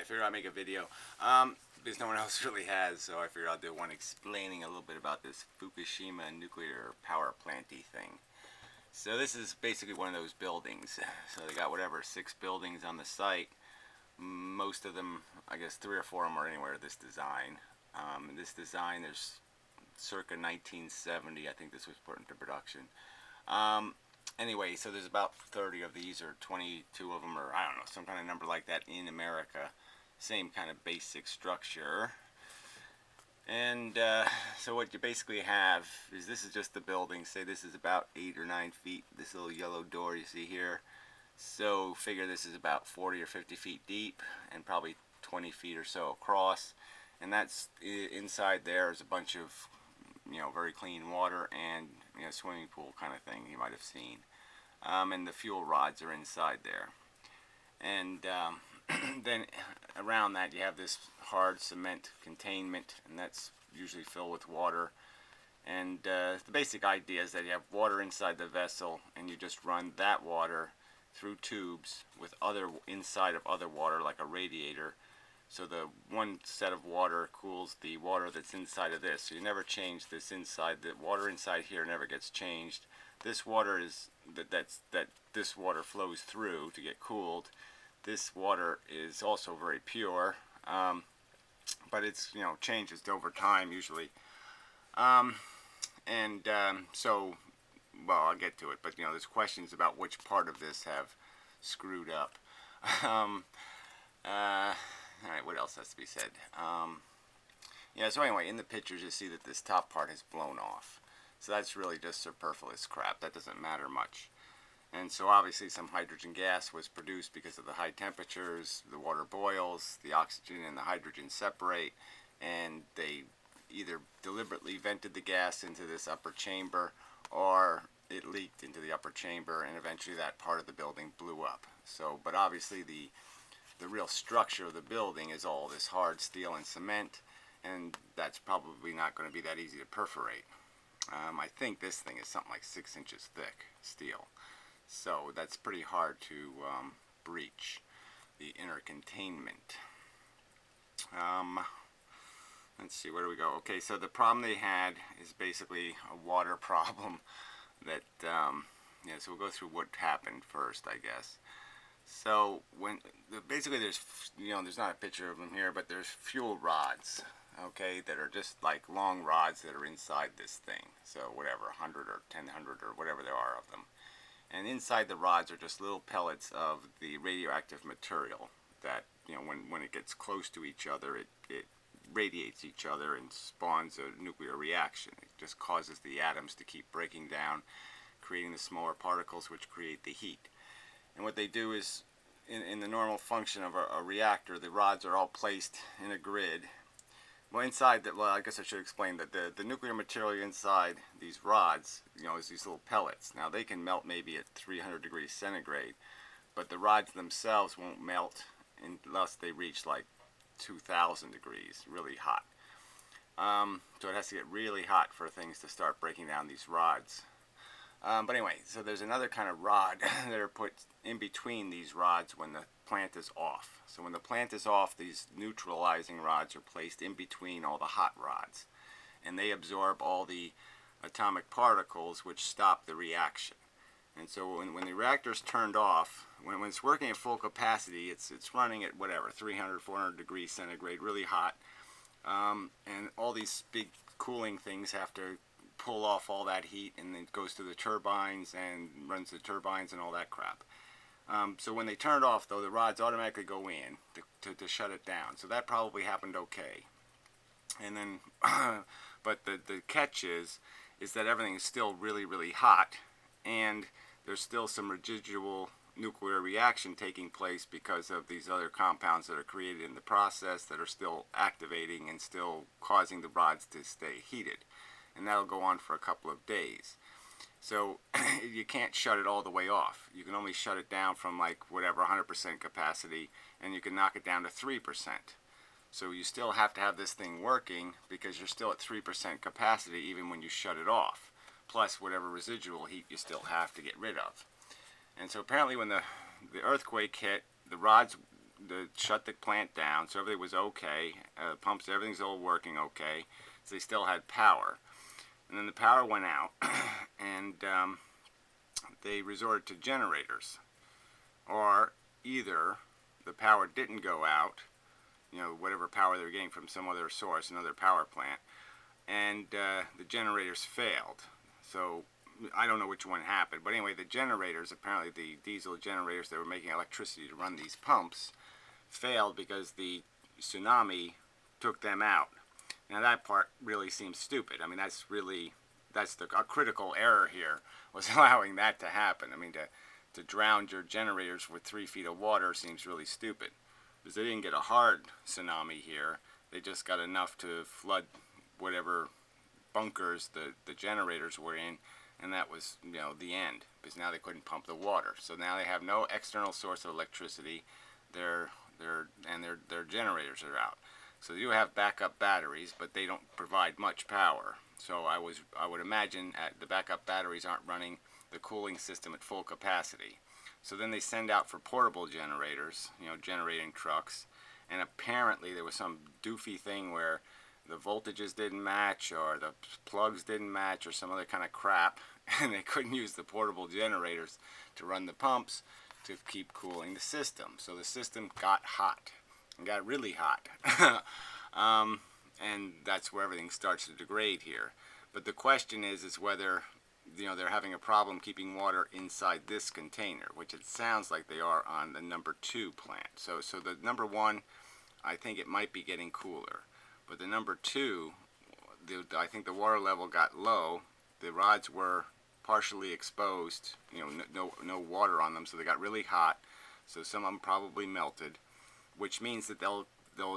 figured I'd make a video because no one else really has, so I figured I'll do one explaining a little bit about this Fukushima nuclear power planty thing. So this is basically one of those buildings. So they got whatever, 6 buildings on the site. Most of them, I guess 3 or 4 of them are anywhere this design. In this design, there's circa 1970, I think this was put into production. Anyway, so there's about 30 of these, or 22 of them, or I don't know, some kind of number like that in America. Same kind of basic structure. And so what you basically have is, this is just the building. Say this is about 8 or 9 feet, this little yellow door you see here. So figure this is about 40 or 50 feet deep and probably 20 feet or so across. And that's inside there is a bunch of, very clean water and, swimming pool kind of thing you might have seen. And the fuel rods are inside there. And then around that you have this hard cement containment, and that's usually filled with water. And the basic idea is that you have water inside the vessel, and you just run that water through tubes with inside of other water, like a radiator. So the one set of water cools the water that's inside of this. So you never change this inside. The water inside here never gets changed. This water is this water flows through to get cooled. This water is also very pure, but it's changes over time usually. So, well, I'll get to it. But there's questions about which part of this have screwed up. Alright, what else has to be said? So anyway, in the pictures you see that this top part has blown off. So that's really just superfluous crap. That doesn't matter much. And so obviously some hydrogen gas was produced because of the high temperatures. The water boils, the oxygen and the hydrogen separate, and they either deliberately vented the gas into this upper chamber, or it leaked into the upper chamber, and eventually that part of the building blew up. So, but obviously the real structure of the building is all this hard steel and cement, and that's probably not going to be that easy to perforate. I think this thing is something like 6 inches thick steel, so that's pretty hard to breach the inner containment. Let's see, where do we go? Okay, so the problem they had is basically a water problem that, so we'll go through what happened first, I guess. So basically there's not a picture of them here, but there's fuel rods, okay, that are just like long rods that are inside this thing. So whatever, 100 or 1,000 or whatever there are of them. And inside the rods are just little pellets of the radioactive material that, when it gets close to each other, it radiates each other and spawns a nuclear reaction. It just causes the atoms to keep breaking down, creating the smaller particles which create the heat. And what they do is, in the normal function of a reactor, the rods are all placed in a grid. Well, I guess I should explain that the nuclear material inside these rods, is these little pellets. Now, they can melt maybe at 300 degrees centigrade, but the rods themselves won't melt unless they reach like 2,000 degrees, really hot. So it has to get really hot for things to start breaking down these rods. But anyway, so there's another kind of rod that are put in between these rods when the plant is off. So when the plant is off, these neutralizing rods are placed in between all the hot rods, and they absorb all the atomic particles which stop the reaction. And so when the reactor's turned off, when it's working at full capacity, it's running at whatever, 300, 400 degrees centigrade, really hot, and all these big cooling things have to pull off all that heat, and then it goes to the turbines and runs the turbines and all that crap. So when they turn it off, though, the rods automatically go in to shut it down. So that probably happened okay. And then, but the catch is that everything is still really, really hot, and there's still some residual nuclear reaction taking place because of these other compounds that are created in the process that are still activating and still causing the rods to stay heated. And that'll go on for a couple of days. So you can't shut it all the way off. You can only shut it down from like whatever 100% capacity, and you can knock it down to 3%. So you still have to have this thing working because you're still at 3% capacity even when you shut it off, plus whatever residual heat you still have to get rid of. And so apparently when the earthquake hit, the rods shut the plant down, so everything was okay. Pumps, everything's all working okay. So they still had power. And then the power went out, and they resorted to generators. Or either the power didn't go out, whatever power they were getting from some other source, another power plant, and the generators failed. So I don't know which one happened, but anyway, the generators, apparently the diesel generators that were making electricity to run these pumps, failed because the tsunami took them out. Now that part really seems stupid. I mean, that's a critical error here, was allowing that to happen. I mean, to drown your generators with 3 feet of water seems really stupid, because they didn't get a hard tsunami here. They just got enough to flood whatever bunkers the generators were in, and that was the end, because now they couldn't pump the water. So now they have no external source of electricity. Their generators are out. So they do have backup batteries, but they don't provide much power. So I would imagine the backup batteries aren't running the cooling system at full capacity. So then they send out for portable generators, generating trucks, and apparently there was some doofy thing where the voltages didn't match, or the plugs didn't match, or some other kind of crap, and they couldn't use the portable generators to run the pumps to keep cooling the system. So the system got hot, and got really hot. And that's where everything starts to degrade here. But the question is whether they're having a problem keeping water inside this container, which it sounds like they are on the number 2 plant. So the number 1, I think it might be getting cooler. But the number 2, I think the water level got low. The rods were partially exposed, no water on them, so they got really hot. So some of them probably melted, which means that they'll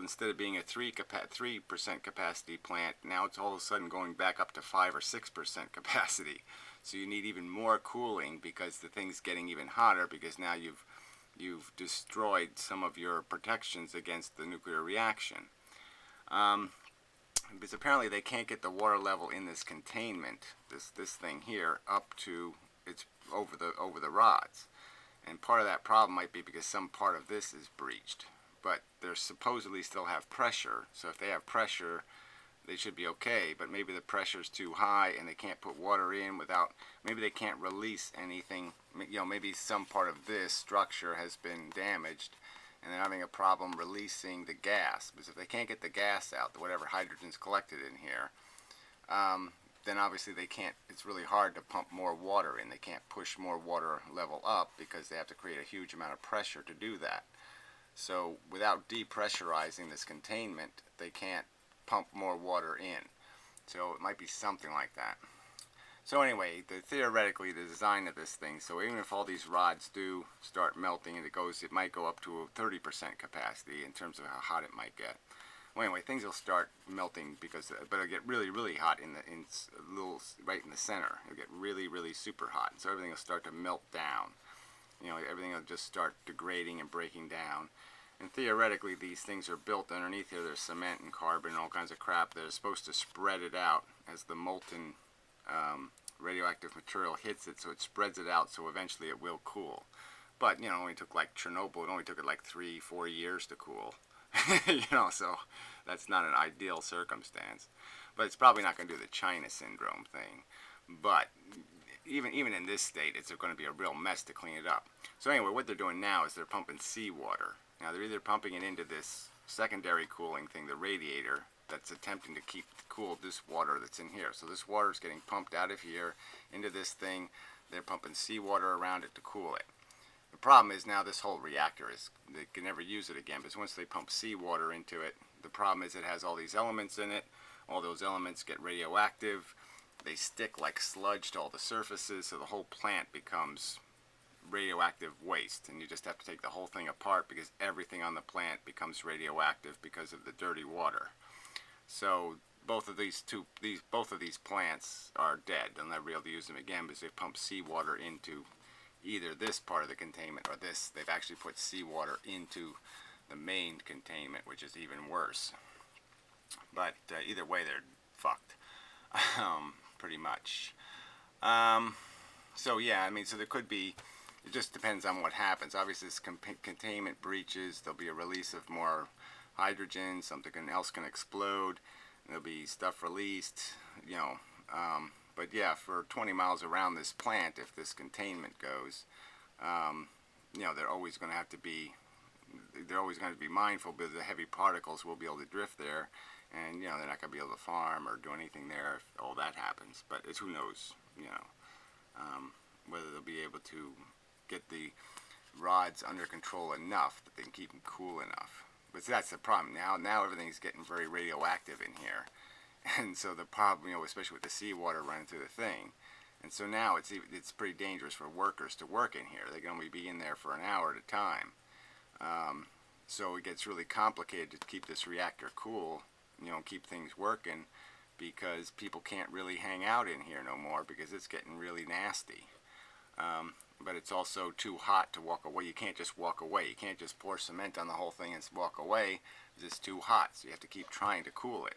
instead of being a 3% capacity plant, now it's all of a sudden going back up to 5 or 6% capacity. So you need even more cooling, because the thing's getting even hotter, because now you've destroyed some of your protections against the nuclear reaction. Because apparently they can't get the water level in this containment, this thing here, up to it's over the rods. And part of that problem might be because some part of this is breached. But they supposedly still have pressure, so if they have pressure, they should be okay. But maybe the pressure's too high and they can't put water in without, maybe they can't release anything. Maybe some part of this structure has been damaged and they're having a problem releasing the gas. Because if they can't get the gas out, whatever hydrogen's collected in here, then obviously they can't, it's really hard to pump more water in. They can't push more water level up because they have to create a huge amount of pressure to do that. So without depressurizing this containment, they can't pump more water in. So it might be something like that. So anyway, theoretically, the design of this thing, so even if all these rods do start melting and it might go up to a 30% capacity in terms of how hot it might get. Well, anyway, things will start melting but it'll get really, really hot right in the center. It'll get really, really super hot. So everything will start to melt down. Everything will just start degrading and breaking down. And theoretically, these things are built underneath here. There's cement and carbon and all kinds of crap that are supposed to spread it out as the molten radioactive material hits it, so it spreads it out, so eventually it will cool. But, it only took like Chernobyl, it only took it like 3-4 years to cool. So that's not an ideal circumstance. But it's probably not going to do the China syndrome thing. But even in this state, it's going to be a real mess to clean it up. So anyway, what they're doing now is they're pumping seawater. Now they're either pumping it into this secondary cooling thing, the radiator, that's attempting to keep cool this water that's in here. So this water is getting pumped out of here into this thing. They're pumping seawater around it to cool it. The problem is now this whole reactor they can never use it again, because once they pump seawater into it, the problem is it has all these elements in it. All those elements get radioactive. They stick like sludge to all the surfaces, so the whole plant becomes radioactive waste, and you just have to take the whole thing apart because everything on the plant becomes radioactive because of the dirty water. So both of these plants are dead. They'll never be able to use them again because they've pumped seawater into either this part of the containment or this. They've actually put seawater into the main containment, which is even worse. But either way, they're fucked, pretty much. So yeah, so there could be it just depends on what happens. Obviously, this containment breaches, there'll be a release of more hydrogen, something else can explode, there'll be stuff released, you know. But yeah, for 20 miles around this plant, if this containment goes, you know, they're always going to be mindful because the heavy particles will be able to drift there, and you know they're not going to be able to farm or do anything there if all that happens. But it's, who knows, you know, whether they'll be able to get the rods under control enough that they can keep them cool enough. But that's the problem. Now everything's getting very radioactive in here, and so the problem, you know, especially with the seawater running through the thing, and so now it's pretty dangerous for workers to work in here. They can only be in there for an hour at a time. So it gets really complicated to keep this reactor cool, you know, keep things working, because people can't really hang out in here no more because it's getting really nasty. But it's also too hot to walk away. You can't just walk away. You can't just pour cement on the whole thing and walk away because it's too hot. So you have to keep trying to cool it.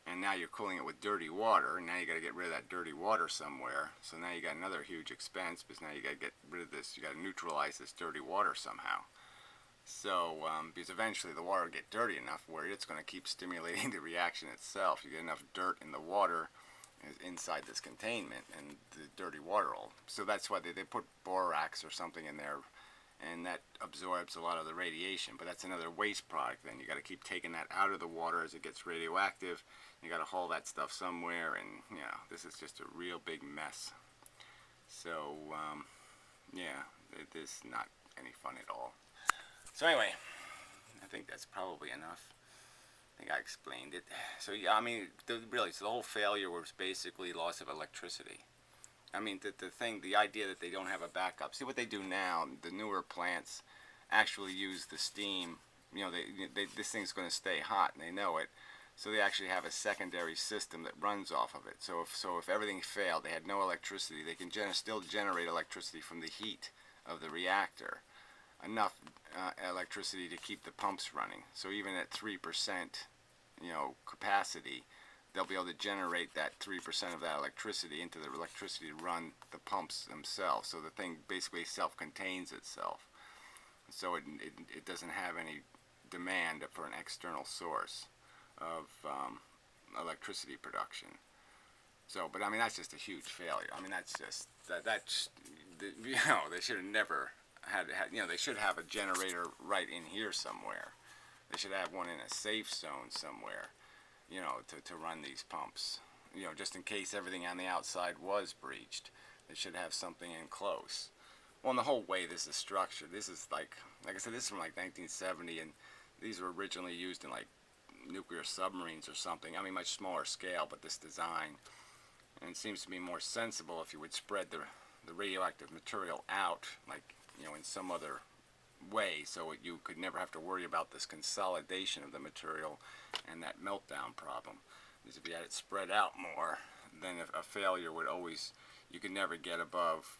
And now you're cooling it with dirty water, and now you got to get rid of that dirty water somewhere. So now you got another huge expense because now you got to get rid of this. You got to neutralize this dirty water somehow. So, because eventually the water will get dirty enough where it's going to keep stimulating the reaction itself. You get enough dirt in the water inside this containment, and the dirty water will. So that's why they put borax or something in there, and that absorbs a lot of the radiation. But that's another waste product. Then you got to keep taking that out of the water as it gets radioactive. You got to haul that stuff somewhere, and you know, this is just a real big mess. So, yeah, it is not any fun at all. So anyway, I think that's probably enough. I think I explained it. So yeah, I mean, really, so the whole failure was basically loss of electricity. I mean, the idea that they don't have a backup. See what they do now, the newer plants actually use the steam. You know, this thing's going to stay hot, and they know it. So they actually have a secondary system that runs off of it. So if everything failed, they had no electricity, they can still generate electricity from the heat of the reactor. Enough electricity to keep the pumps running. So even at 3%, you know, capacity, they'll be able to generate that 3% of that electricity into the electricity to run the pumps themselves. So the thing basically self-contains itself. So it doesn't have any demand for an external source of electricity production. So, but I mean, that's just a huge failure. I mean, that's just that's you know, they should have never had, you know, they should have a generator right in here somewhere. They should have one in a safe zone somewhere, you know, to run these pumps. You know, just in case everything on the outside was breached, they should have something in close. Well, in the whole way this is structured, this is like I said, this is from like 1970, and these were originally used in like nuclear submarines or something. I mean, much smaller scale, but this design. And it seems to be more sensible if you would spread the radioactive material out, like, you know, in some other way, so you could never have to worry about this consolidation of the material and that meltdown problem. Because if you had it spread out more, then a failure would always, you could never get above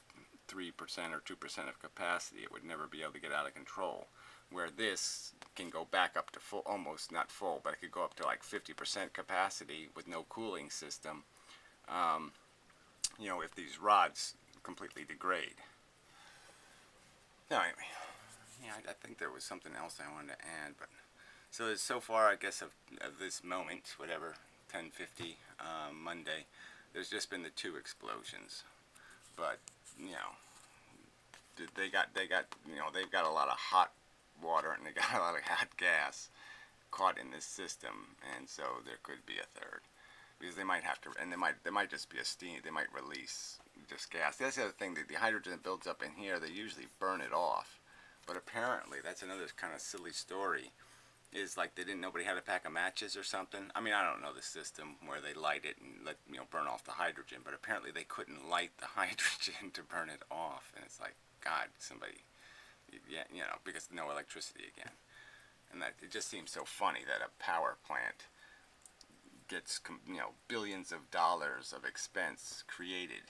3% or 2% of capacity. It would never be able to get out of control. Where this can go back up to full, almost not full, but it could go up to like 50% capacity with no cooling system, you know, if these rods completely degrade. Anyway, yeah, I think there was something else I wanted to add, but so far, I guess, of this moment, whatever, 10:50 Monday, there's just been the 2 explosions, but you know, they got you know, they've got a lot of hot water and they got a lot of hot gas caught in this system, and so there could be a third, because they might have to, and there might just be a steam, they might release just gas. That's the other thing, the hydrogen that builds up in here, they usually burn it off, but apparently that's another kind of silly story, is like nobody had a pack of matches or something. I mean, I don't know the system where they light it and let, you know, burn off the hydrogen, but apparently they couldn't light the hydrogen to burn it off, and it's like, God, somebody, yeah, you know, because no electricity again. And that, it just seems so funny that a power plant gets, you know, billions of dollars of expense created,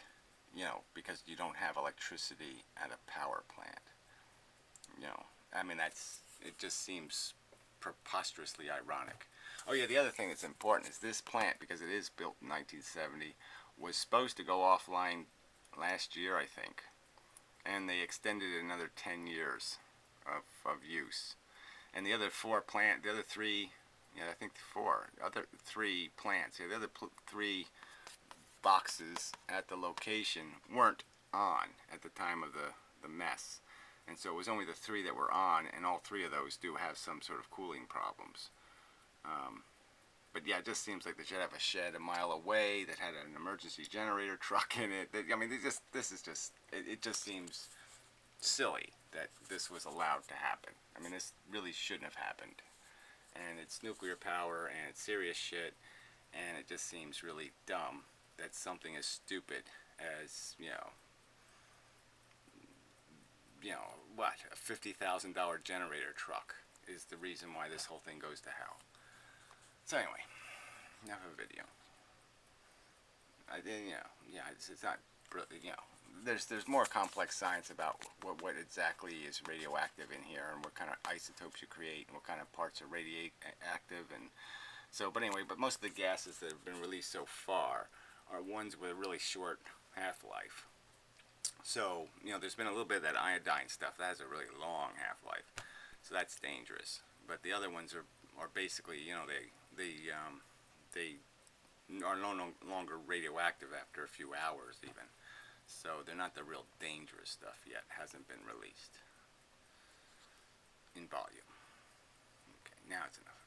you know, because you don't have electricity at a power plant. You know, I mean, it just seems preposterously ironic. Oh yeah, the other thing that's important is this plant, because it is built in 1970, was supposed to go offline last year, I think. and they extended it another 10 years of use. And the other the other three, yeah, I think other three plants, yeah, the other three boxes at the location weren't on at the time of the mess. And so it was only the three that were on, and all three of those do have some sort of cooling problems. But yeah, it just seems like they should have a shed a mile away that had an emergency generator truck in it. I mean, it just seems silly that this was allowed to happen. I mean, this really shouldn't have happened. And it's nuclear power, and it's serious shit, and it just seems really dumb that something as stupid as, what, a $50,000 generator truck is the reason why this whole thing goes to hell. So anyway, enough of a video. It's not, there's more complex science about what exactly is radioactive in here, and what kind of isotopes you create, and what kind of parts are radioactive, and so. But anyway, most of the gases that have been released so far are ones with a really short half-life. So there's been a little bit of that iodine stuff that has a really long half-life, so that's dangerous. But the other ones are basically, they are no longer radioactive after a few hours even. So they're not the real dangerous stuff yet. Hasn't been released in volume. Okay, now it's enough.